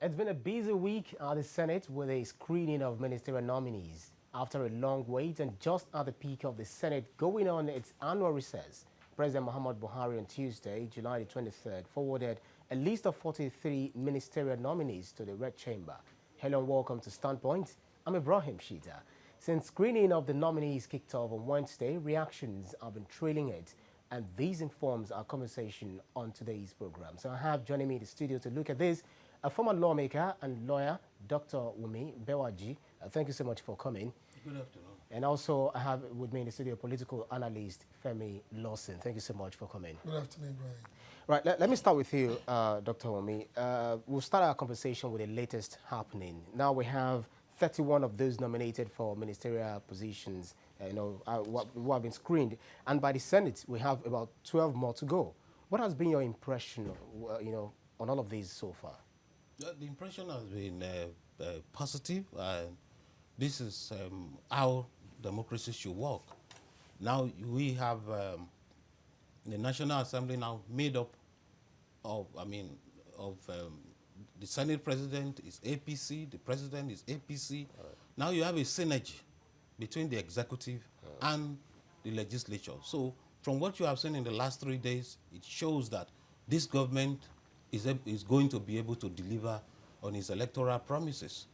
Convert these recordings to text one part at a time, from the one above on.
It's been a busy week at the Senate with a screening of ministerial nominees. After a long wait and just at the peak of the Senate going on its annual recess, President Muhammadu Buhari on Tuesday, July the 23rd, forwarded a list of 43 ministerial nominees to the Red Chamber. Hello and welcome to Standpoint. I'm Ibrahim Shita. Since screening of the nominees kicked off on Wednesday, reactions have been trailing it, and this informs our conversation on today's program. So I have joining me in the studio to look at this a former lawmaker and lawyer, Dr. Wumi Bewaji. Thank you so much for coming. Good afternoon. And also I have with me in the studio political analyst Femi Lawson. Thank you so much for coming. Good afternoon, Brian. Right, let me start with you, Dr. Wumi. We'll start our conversation with the latest happening. Now we have 31 of those nominated for ministerial positions, who have been screened. And by the Senate, we have about 12 more to go. What has been your impression, on all of these so far? The impression has been positive. This is how democracy should work. Now we have the National Assembly now made up of, the Senate President is APC, the President is APC. Right. Now you have a synergy between the executive and the legislature. So from what you have seen in the last 3 days, it shows that this government is going to be able to deliver on its electoral promises.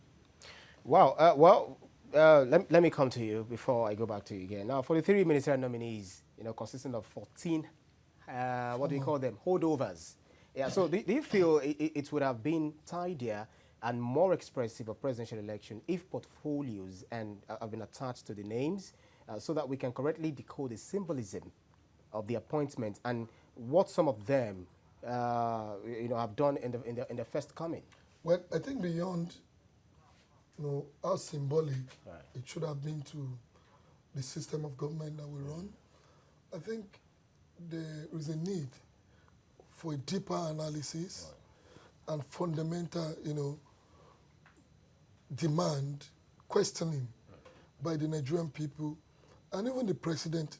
Wow. Let me come to you before I go back to you again. Now, for the 3 ministerial nominees, consisting of 14, what do you call them, holdovers. Yeah. So do you feel it would have been tidier and more expressive of presidential election if portfolios have been attached to the names, so that we can correctly decode the symbolism of the appointment and what some of them have done in the first coming? Well, I think beyond, how symbolic it should have been to the system of government that we run, I think there is a need for a deeper analysis and fundamental, demand, questioning by the Nigerian people and even the president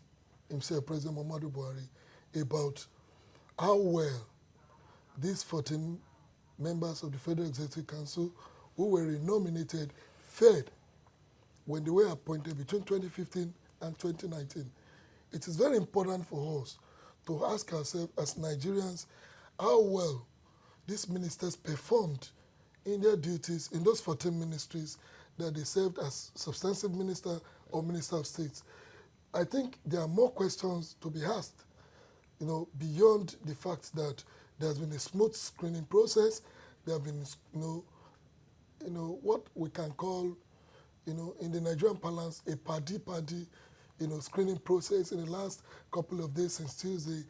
himself, President Muhammadu Buhari, about how well these 14 members of the Federal Executive Council who were nominated fared when they were appointed between 2015 and 2019. It is very important for us to ask ourselves as Nigerians how well these ministers performed in their duties in those 14 ministries that they served as substantive minister or minister of state. I think there are more questions to be asked, beyond the fact that there has been a smooth screening process. There have been, what we can call, in the Nigerian parlance, a paddy, screening process in the last couple of days since Tuesday.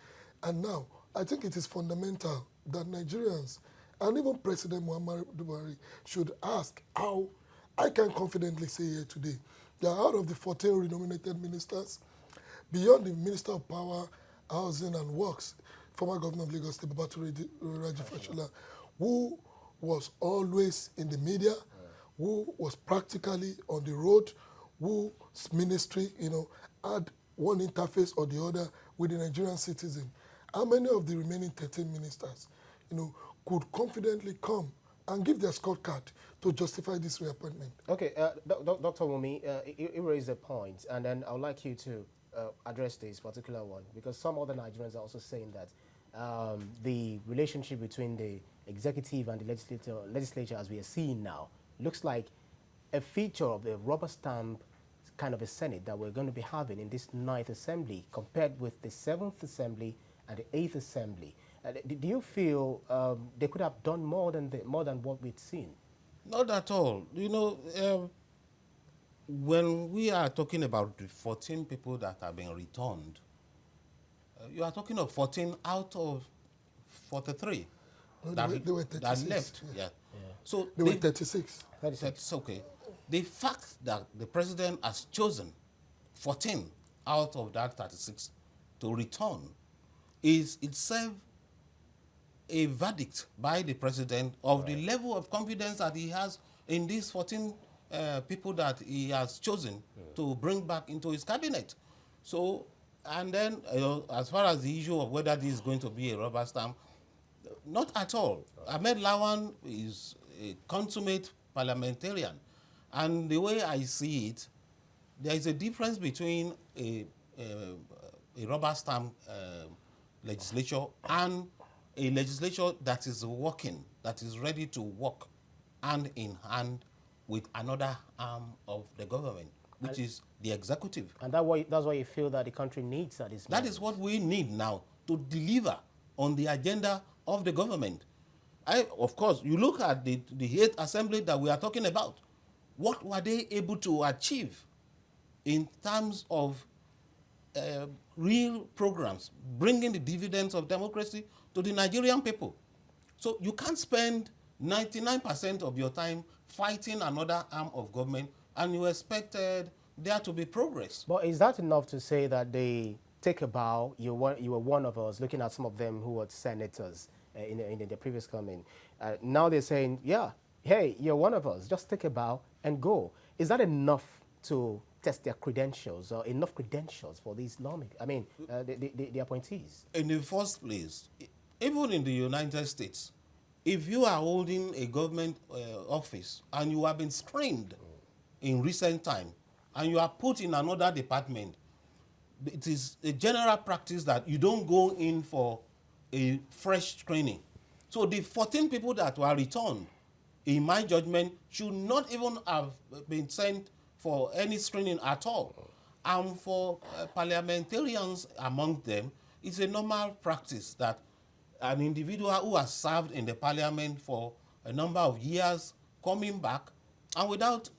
And now, I think it is fundamental that Nigerians and even President Muhammadu Buhari should ask how I can confidently say here today that out of the 14 renominated ministers, beyond the Minister of Power, Housing and Works, former Governor of Lagos State, Babatola Raji Fashola, who was always in the media, who was practically on the road, whose ministry, had one interface or the other with the Nigerian citizen. How many of the remaining 13 ministers, could confidently come and give their scorecard to justify this reappointment? Okay, Dr. Wumi, you raised a point, and then I would like you to address this particular one, because some other Nigerians are also saying that the relationship between the executive and the legislature, as we are seeing now, looks like a feature of the rubber stamp kind of a Senate that we're going to be having in this 9th Assembly compared with the 7th Assembly and the 8th Assembly. Do you feel they could have done more than what we've seen? Not at all. When we are talking about the 14 people that have been returned, you are talking of 14 out of 43 they were 36, that left. Yeah. So they were 36. That's okay. The fact that the president has chosen 14 out of that 36 to return is itself a verdict by the president of the level of confidence that he has in these 14 people that he has chosen to bring back into his cabinet. So, and then as far as the issue of whether this is going to be a rubber stamp, not at all. Ahmed Lawan is a consummate parliamentarian. And the way I see it, there is a difference between a rubber stamp legislature and a legislature that is working, that is ready to work hand in hand with another arm of the government, which is the executive. And that's why you feel that the country needs at this moment. That is what we need now to deliver on the agenda of the government. Of course, you look at the 8th assembly that we are talking about. What were they able to achieve in terms of real programs, bringing the dividends of democracy to the Nigerian people? So you can't spend 99% of your time fighting another arm of government and you expected there to be progress. But is that enough to say that they take a bow? You were one of us, looking at some of them who were senators in the previous coming. Now they're saying, yeah, hey, you're one of us, just take a bow and go. Is that enough to test their credentials, or enough credentials for these the appointees? In the first place, even in the United States, if you are holding a government office and you have been screened in recent time and you are put in another department, it is a general practice that you don't go in for a fresh screening. So the 14 people that were returned, in my judgment, should not even have been sent for any screening at all. And for parliamentarians among them, it's a normal practice that an individual who has served in the parliament for a number of years coming back and without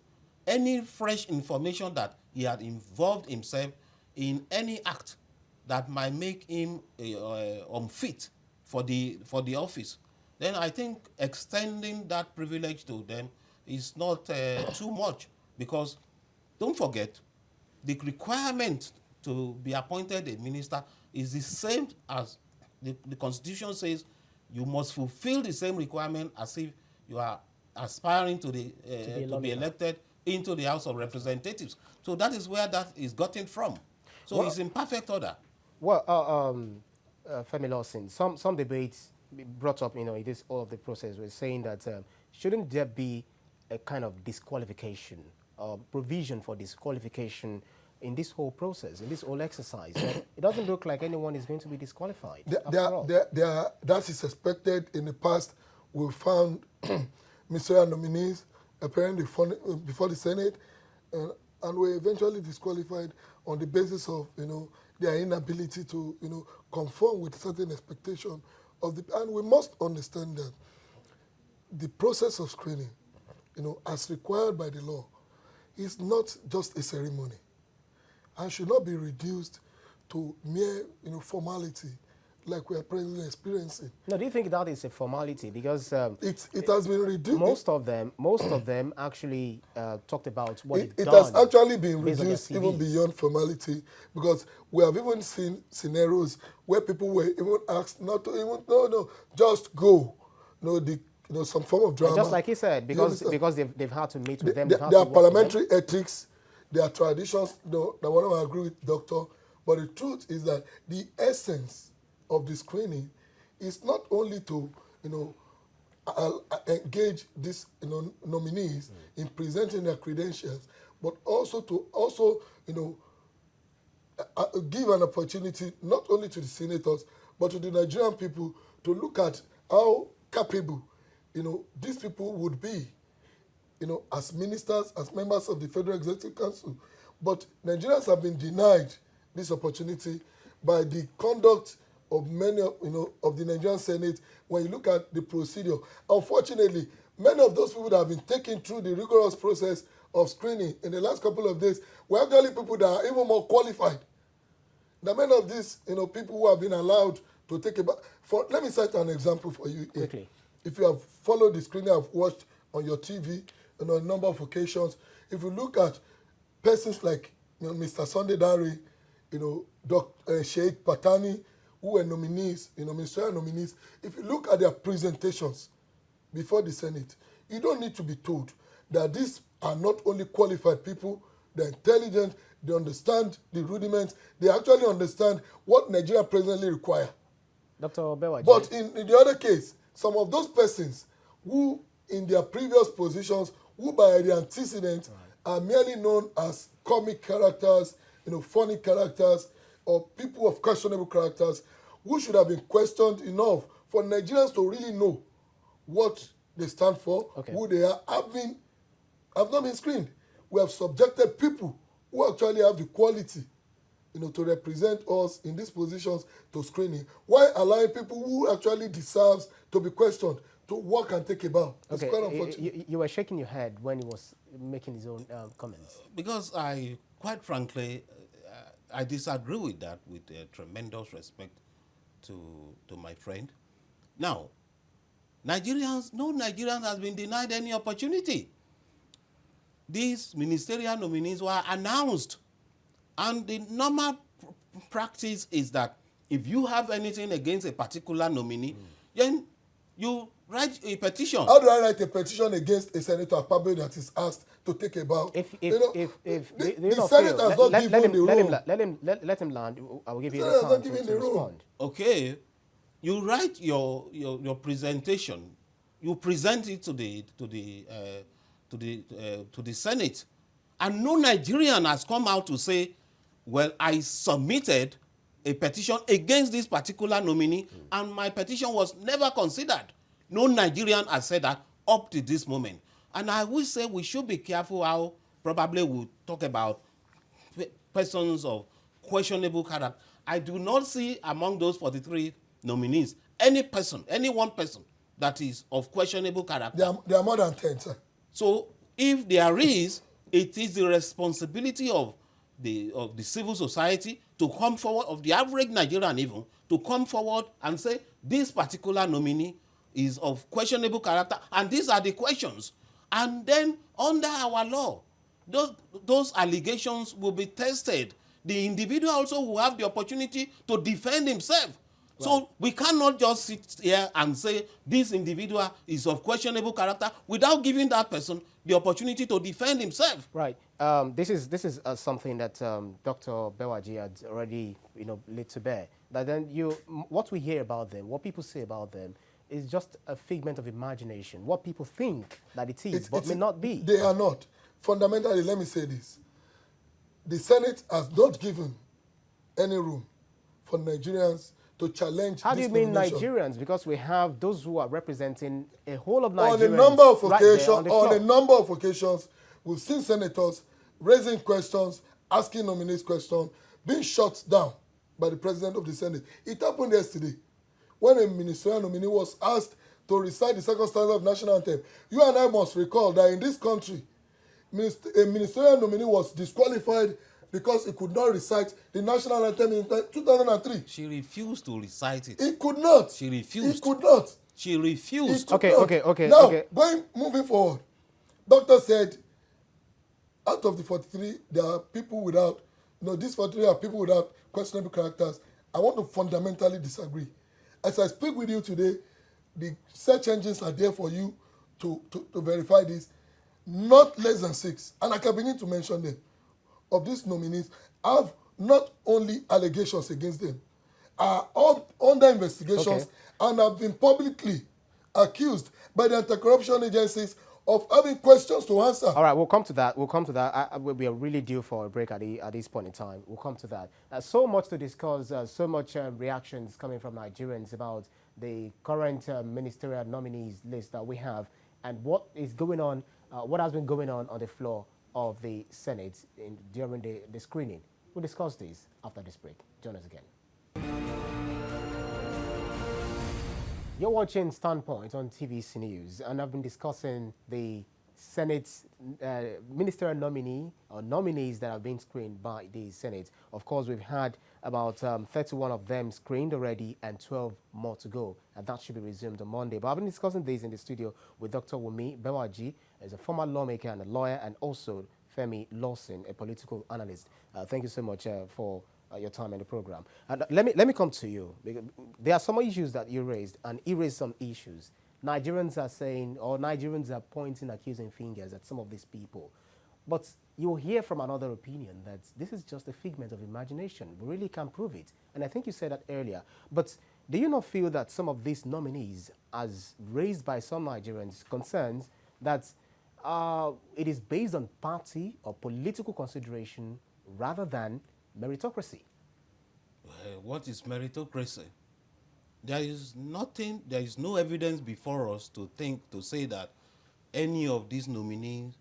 any fresh information that he had involved himself in any act that might make him unfit for the office, then I think extending that privilege to them is not too much, because don't forget, the requirement to be appointed a minister is the same as the Constitution says. You must fulfill the same requirement as if you are aspiring to be elected into the House of Representatives. So that is where that is gotten from. So well, it's in perfect order. Well, Femi Lawson, some debates brought up, in this all of the process, were saying that shouldn't there be a kind of disqualification, provision for disqualification in this whole process, in this whole exercise? It doesn't look like anyone is going to be disqualified. That is expected. In the past, we found ministerial nominees appearing before the Senate, and were eventually disqualified on the basis of their inability to conform with certain expectation of the. And we must understand that the process of screening, as required by the law, is not just a ceremony, and should not be reduced to mere formality like we are presently experiencing. Now, do you think that is a formality? Because it has been reduced. Most of them actually talked about what it has actually been reduced even beyond formality, because we have even seen scenarios where people were even asked not to even just go, some form of drama. And just like he said, because they've had to meet with them. Their parliamentary ethics, their traditions. No, I want to agree with Doctor, but the truth is that the essence of the screening is not only to engage these nominees in presenting their credentials, but also to give an opportunity not only to the senators but to the Nigerian people to look at how capable these people would be as ministers, as members of the Federal Executive Council. But Nigerians have been denied this opportunity by the conduct of many of the Nigerian Senate. When you look at the procedure, unfortunately, many of those people that have been taken through the rigorous process of screening in the last couple of days were actually people that are even more qualified than many of these people who have been allowed to take a let me cite an example for you. Quickly. If you have followed the screening I've watched on your TV on a number of occasions, if you look at persons like Mr. Sunday Dare, Dr. Sheikh Patani, who were nominees, ministerial nominees, if you look at their presentations before the Senate, you don't need to be told that these are not only qualified people, they're intelligent, they understand the rudiments, they actually understand what Nigeria presently require. Dr. Obewaji. But in the other case, some of those persons who in their previous positions who by the antecedent are merely known as comic characters, funny characters, or people of questionable characters who should have been questioned enough for Nigerians to really know what they stand for, who they are, have not been screened. We have subjected people who actually have the quality, to represent us in these positions to screening, while allowing people who actually deserves to be questioned to work and take a bow. It's quite unfortunate. You were shaking your head when he was making his own comments. Because quite frankly, I disagree with that with tremendous respect to my friend. Now, no Nigerian has been denied any opportunity. These ministerial nominees were announced, and the normal practice is that if you have anything against a particular nominee, then you write a petition. How do I write a petition against a senator Akpabio that is asked to take a bow? If the Senate has not given the room. Let him land. I will give you The Senate the has time not given to the room. respond. Okay, you write your presentation. You present it to the Senate, and no Nigerian has come out to say, well, I submitted a petition against this particular nominee, and my petition was never considered. No Nigerian has said that up to this moment. And I will say we should be careful how probably we'll talk about persons of questionable character. I do not see among those 43 nominees any one person that is of questionable character. There are more than 10, sir. So if there is, it is the responsibility of the civil society to come forward, of the average Nigerian even, to come forward and say, this particular nominee is of questionable character, and these are the questions. And then, under our law, those allegations will be tested. The individual also will have the opportunity to defend himself. Right. So we cannot just sit here and say this individual is of questionable character without giving that person the opportunity to defend himself. Right. This is something that Dr. Bewaji had already laid to bear. But then what we hear about them, what people say about them, is just a figment of imagination. What people think that it is, but may not be. They are not. Fundamentally, let me say this. The Senate has not given any room for Nigerians to challenge How do this you mean nomination. Nigerians? Because we have those who are representing a whole of Nigerians. On a number of occasions, we've seen senators raising questions, asking nominees questions, being shut down by the president of the Senate. It happened yesterday when a ministerial nominee was asked to recite the second stanza of national anthem. You and I must recall that in this country, a ministerial nominee was disqualified because he could not recite the national anthem in 2003. She refused to recite it. He could not. She refused. He could not. She refused. Okay. Now, moving forward, doctor said, out of the 43, there are people without, these 43 are people without questionable characters. I want to fundamentally disagree. As I speak with you today, the search engines are there for you to verify this. Not less than 6, and I can begin to mention them, of these nominees have not only allegations against them, are all under investigations and have been publicly accused by the anti-corruption agencies of having questions to answer. All right, we'll come to that. We are really due for a break at this point in time. We'll come to that. So much to discuss, so much reactions coming from Nigerians about the current ministerial nominees list that we have and what is going on, what has been going on the floor of the Senate during the screening. We'll discuss this after this break. Join us again. You're watching Standpoint on TVC News, and I've been discussing the Senate's ministerial nominee or nominees that have been screened by the Senate. Of course, we've had about 31 of them screened already and 12 more to go, and that should be resumed on Monday. But I've been discussing this in the studio with Dr. Wumi Bewaji, as a former lawmaker and a lawyer, and also Femi Lawson, a political analyst. Thank you so much for your time in the program. And let me come to you. There are some issues that you raised, and he raised some issues. Nigerians are saying, or Nigerians are pointing accusing fingers at some of these people. But you'll hear from another opinion that this is just a figment of imagination. We really can't prove it. And I think you said that earlier. But do you not feel that some of these nominees as raised by some Nigerians, concerns that it is based on party or political consideration rather than meritocracy. What is meritocracy? There is nothing, there is no evidence before us to say that any of these nominees,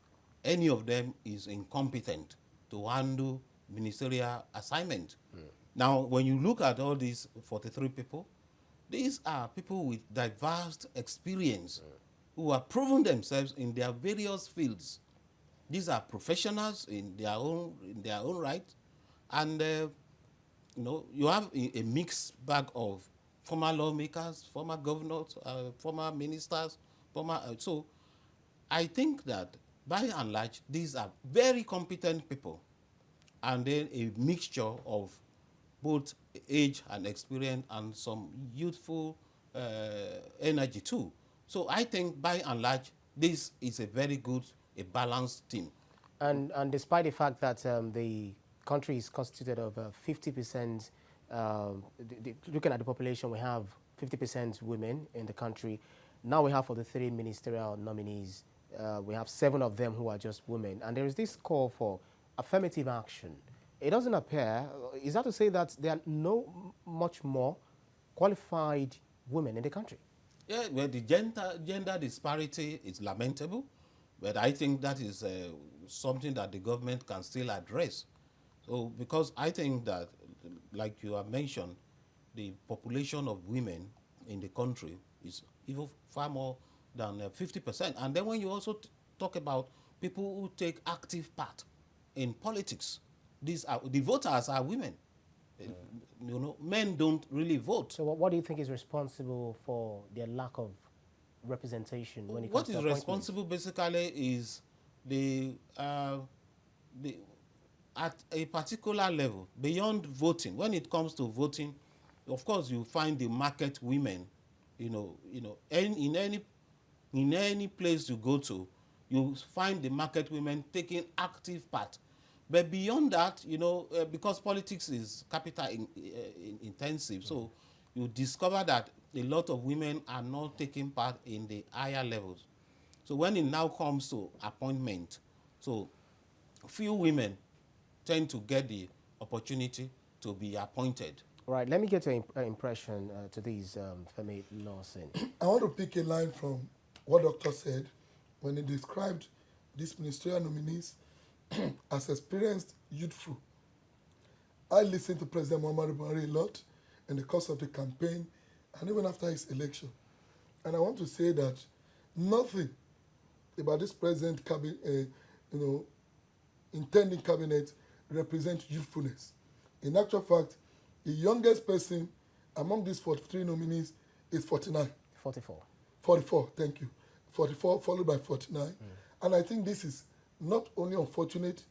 any of them is incompetent to handle ministerial assignment. Now, when you look at all these 43 people, these are people with diverse experience who have proven themselves in their various fields. These are professionals in their own right, and you have a mixed bag of former lawmakers, former governors, former ministers, so I think that by and large these are very competent people, and then a mixture of both age and experience and some youthful energy too. So I think by and large this is a very good, a balanced team. And despite the fact that the country is constituted of 50%, looking at the population, we have 50% women in the country. Now we have for the 3 ministerial nominees, we have 7 of them who are just women. And there is this call for affirmative action. It doesn't appear, is that to say that there are no much more qualified women in the country? Yeah, well, the gender disparity is lamentable, but I think that is something that the government can still address. So, because I think that, like you have mentioned, the population of women in the country is even far more than 50%. And then when you also talk about people who take active part in politics, the voters are women. Men don't really vote. So what do you think is responsible for their lack of representation when it comes to What is responsible basically is at a particular level, beyond voting. When it comes to voting, of course you find the market women, in any place you go to, you find the market women taking active part. But beyond that, because politics is capital intensive, so you discover that a lot of women are not taking part in the higher levels. So when it now comes to appointment, so few women tend to get the opportunity to be appointed. Right, let me get your impression to these, Femi Lawson. I want to pick a line from what Doctor said when he described these ministerial nominees as experienced, youthful. I listened to President Muhammadu Buhari a lot in the course of the campaign and even after his election. And I want to say that nothing about this present intending cabinet represents youthfulness. In actual fact, the youngest person among these 43 nominees is 49. 44. 44, thank you. 44 followed by 49. And I think this is not only unfortunate,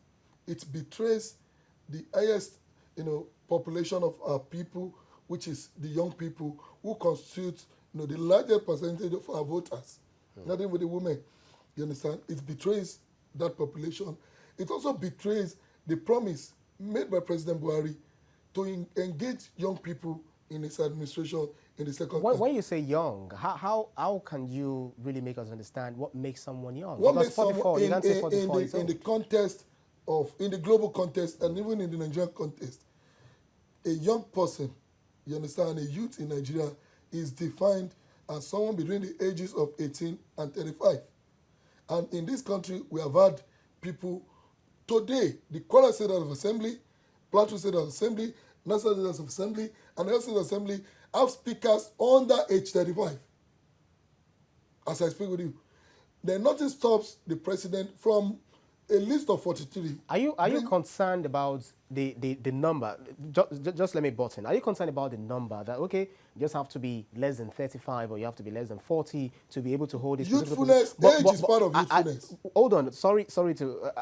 it betrays the highest population of our people, which is the young people who constitute the largest percentage of our voters, not even the women. You understand? It betrays that population. It also betrays the promise made by President Buhari to engage young people in his administration in the second term. When you say young, how can you really make us understand what makes someone young? What because makes someone 44, you can't say 44 in the context in the global context and even in the Nigerian context, a young person, you understand, a youth in Nigeria is defined as someone between the ages of 18 and 35. And in this country, we have had people today, the Kwara State House of Assembly, Plateau State House of Assembly, National State House of Assembly, and the State House of Assembly have speakers under age 35. As I speak with you, then nothing stops the president from a list of 43. Are you concerned about the number? Just let me button. Are you concerned about the number that, okay, you just have to be less than 35 or you have to be less than 40 to be able to hold this? Youthfulness, age is part of youthfulness. Hold on, sorry to...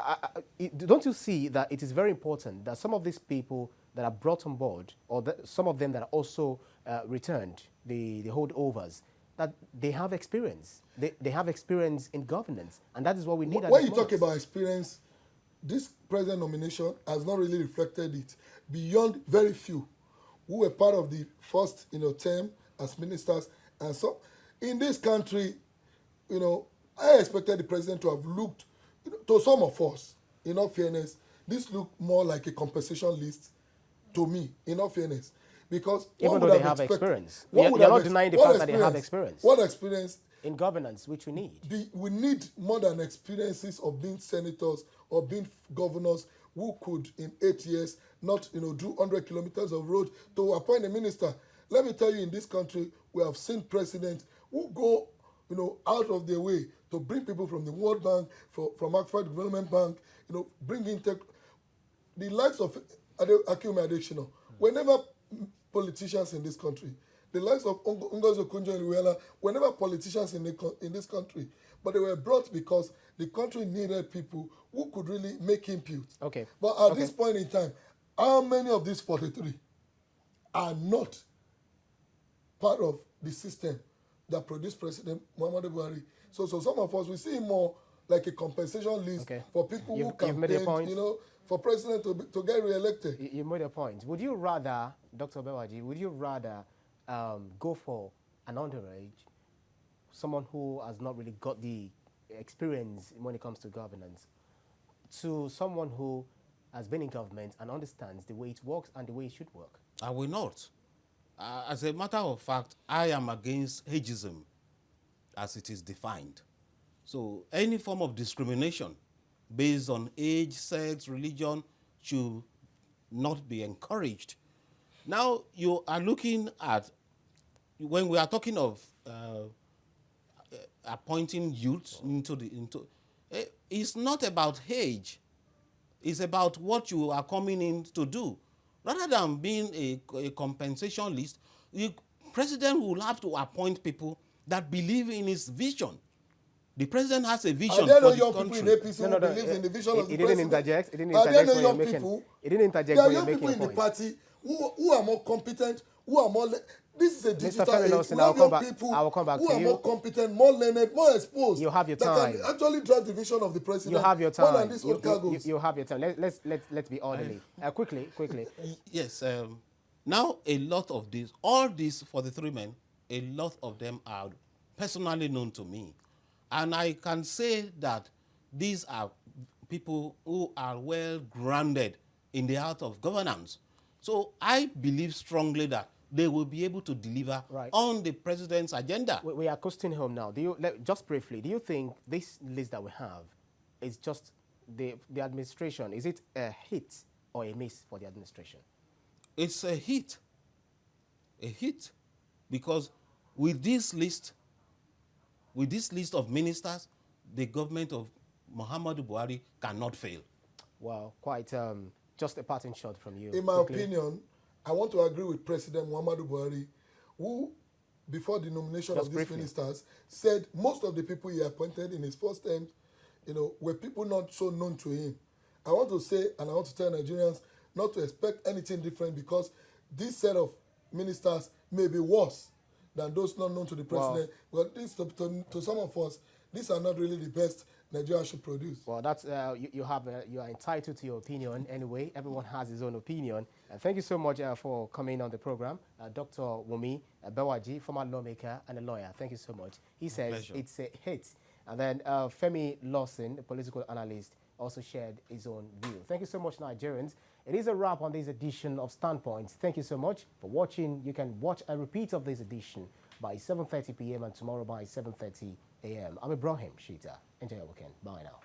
don't you see that it is very important that some of these people that are brought on board, or some of them that are also returned, the holdovers, that they have experience. They have experience in governance, and that is what we need. When you talk about experience, this president nomination has not really reflected it. Beyond very few who were part of the first term as ministers, and so in this country, I expected the president to have looked, to some of us, in all fairness, this looked more like a compensation list to me, in all fairness. Because even though they have experience. You're not denying the fact that they have experience. What experience? In governance, which we need. We need more than experiences of being senators or being governors who could, in 8 years, not do 100 kilometers of road to appoint a minister. Let me tell you, in this country, we have seen presidents who go out of their way to bring people from the World Bank, from African Development Bank, bring in tech. The likes of Akume Adesina, whenever politicians in this country, the likes of Ngozi Okonjo-Iweala, whenever politicians in this country, but they were brought because the country needed people who could really make input. Okay. But at this point in time, how many of these 43 are not part of the system that produced President Muhammadu Buhari? So some of us, we see more like a compensation list for people who campaigned, for president to get re-elected. You made a point. Would you rather, Dr. Bewaji, would you rather go for an underage, someone who has not really got the experience when it comes to governance, to someone who has been in government and understands the way it works and the way it should work? I will not. As a matter of fact, I am against ageism as it is defined. So any form of discrimination based on age, sex, religion should not be encouraged. Now you are looking at, when we are talking of appointing youth it's not about age. It's about what you are coming in to do. Rather than being a compensation list, the president will have to appoint people that believe in his vision. The president has a vision for the country. People in APC who believe in the vision of the president? It didn't interject when you're making. It didn't interject when you're making a point. There are young people in the party who are more competent, who are more. This is a digital age. I will come back to you. Who are more competent, more learned, more exposed. You have your time. That can actually drive the vision of the president. You have your time. More than this old cargoes. You have your time. Let's be orderly. Quickly. Yes. Now a lot of these, all these 43 men, a lot of them are personally known to me. And I can say that these are people who are well grounded in the art of governance. So I believe strongly that they will be able to deliver on the president's agenda. We are coasting home now. Just briefly, do you think this list that we have is just the administration? Is it a hit or a miss for the administration? It's a hit. A hit. Because with this list of ministers, the government of Muhammadu Buhari cannot fail. Wow, quite just a parting shot from you. In my opinion, I want to agree with President Muhammadu Buhari, who, before the nomination of these ministers, said most of the people he appointed in his first term, were people not so known to him. I want to say, and I want to tell Nigerians not to expect anything different, because this set of ministers may be worse than those not known to the president. Wow. But this, to some of us, these are not really the best Nigeria should produce. Well, that's you are entitled to your opinion anyway. Everyone has his own opinion. Thank you so much for coming on the program, Dr. Wumi Bewaji, former lawmaker and a lawyer. Thank you so much. He says it's a hit. And then Femi Lawson, a political analyst, also shared his own view. Thank you so much, Nigerians. It is a wrap on this edition of Standpoint. Thank you so much for watching. You can watch a repeat of this edition by 7:30 p.m. and tomorrow by 7:30 a.m. I'm Ibrahim Shita. Enjoy your weekend. Bye now.